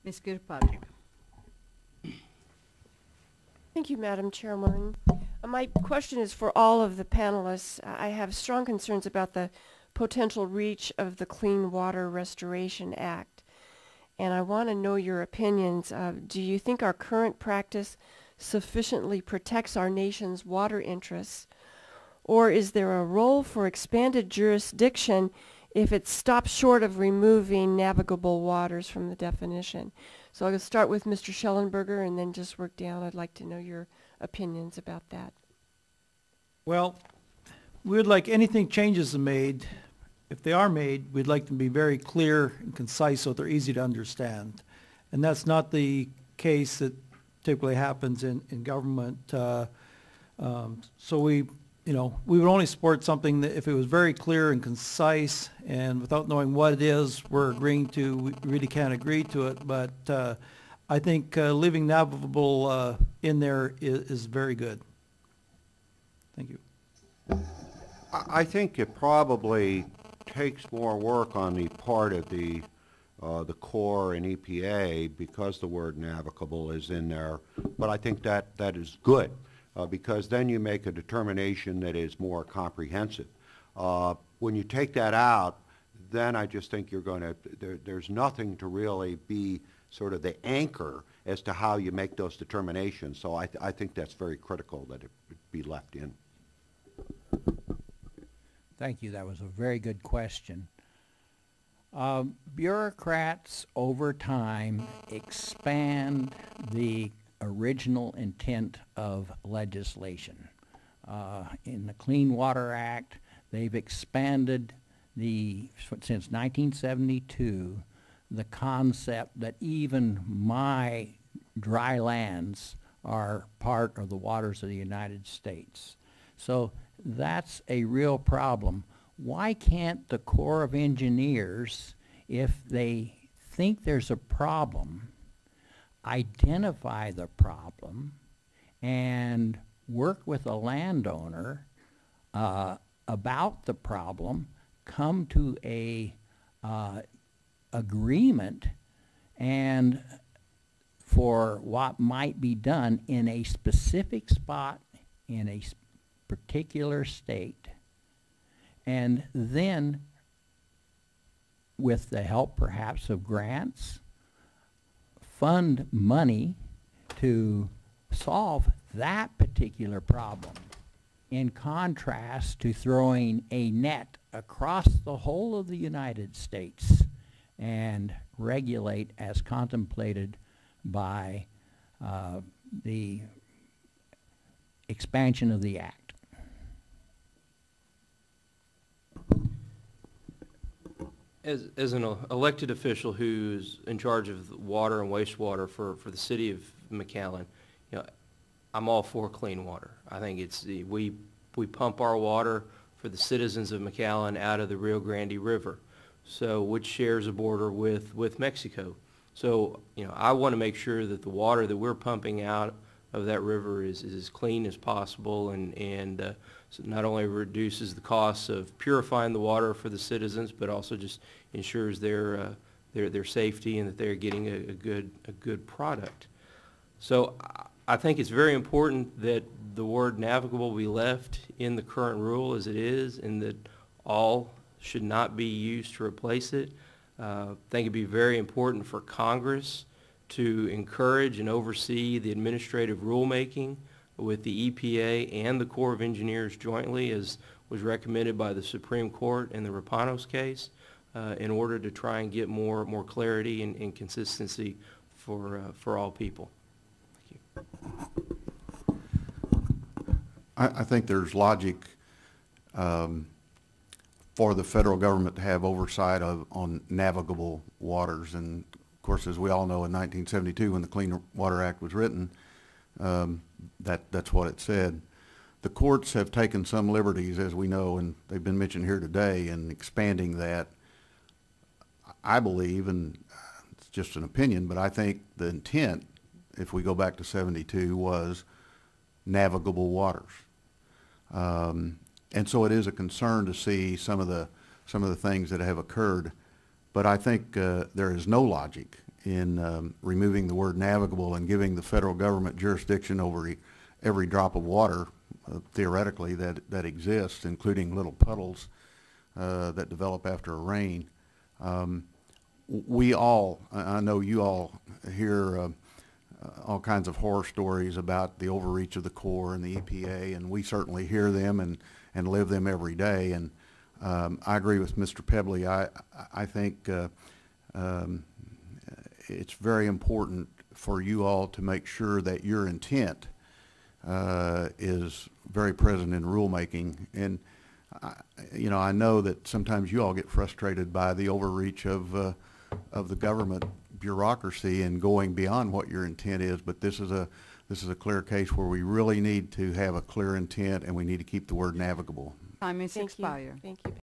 Ms. Kirkpatrick. Thank you, Madam Chairwoman. My question is for all of the panelists. I have strong concerns about the potential reach of the Clean Water Restoration Act, and I want to know your opinions. Do you think our current practice sufficiently protects our nation's water interests, or is there a role for expanded jurisdiction if it stops short of removing navigable waters from the definition? So I'll start with Mr. Schellenberger and then just work down. I'd like to know your opinions about that. Well, we would like anything changes are made, if they are made, we'd like them to be very clear and concise so they're easy to understand. And that's not the case that typically happens in government. So we would only support something that if it was very clear and concise, and without knowing what it is we're agreeing to, we really can't agree to it. But I think leaving navigable in there is very good. Thank you. I think it probably takes more work on the part of the Corps and EPA because the word navigable is in there. But I think that is good because then you make a determination that is more comprehensive. When you take that out, then I just think you're going to, there's nothing to really be sort of the anchor as to how you make those determinations. So I think that's very critical that it be left in. Thank you. That was a very good question. Bureaucrats over time expand the original intent of legislation. In the Clean Water Act, they've expanded since 1972, the concept that even my dry lands are part of the waters of the United States. So that's a real problem. Why can't the Corps of Engineers, if they think there's a problem, identify the problem and work with a landowner about the problem, come to a agreement and for what might be done in a specific spot in a particular state, and then with the help perhaps of grants, fund money to solve that particular problem, in contrast to throwing a net across the whole of the United States and regulate as contemplated by the expansion of the Act. As an elected official who's in charge of water and wastewater for the city of McAllen, I'm all for clean water. I think it's we pump our water for the citizens of McAllen out of the Rio Grande River, which shares a border with Mexico. So I want to make sure that the water that we're pumping out of that river is as clean as possible, and so not only reduces the costs of purifying the water for the citizens, but also just ensures their safety and that they're getting a good product. So I think it's very important that the word navigable be left in the current rule as it is, and that all should not be used to replace it. I think it'd be very important for Congress to encourage and oversee the administrative rulemaking with the EPA and the Corps of Engineers jointly, as was recommended by the Supreme Court in the Rapanos case, in order to try and get more clarity and consistency for all people. Thank you. I think there's logic for the federal government to have oversight on navigable waters, and of course, as we all know, in 1972 when the Clean Water Act was written, that's what it said. The courts have taken some liberties, as we know, and they've been mentioned here today, in expanding that. I believe, and it's just an opinion, but I think the intent, if we go back to 72, was navigable waters. And so it is a concern to see some of the things that have occurred, but I think there is no logic removing the word navigable and giving the federal government jurisdiction over every drop of water, theoretically, that exists, including little puddles that develop after a rain. We all, I know you all hear all kinds of horror stories about the overreach of the Corps and the EPA, and we certainly hear them and live them every day. And I agree with Mr. Pebley. I think it's very important for you all to make sure that your intent is very present in rulemaking. And you know, I know that sometimes you all get frustrated by the overreach of the government bureaucracy and going beyond what your intent is, but this is a clear case where we really need to have a clear intent, and we need to keep the word navigable. Time is Thank you. expired. Thank you.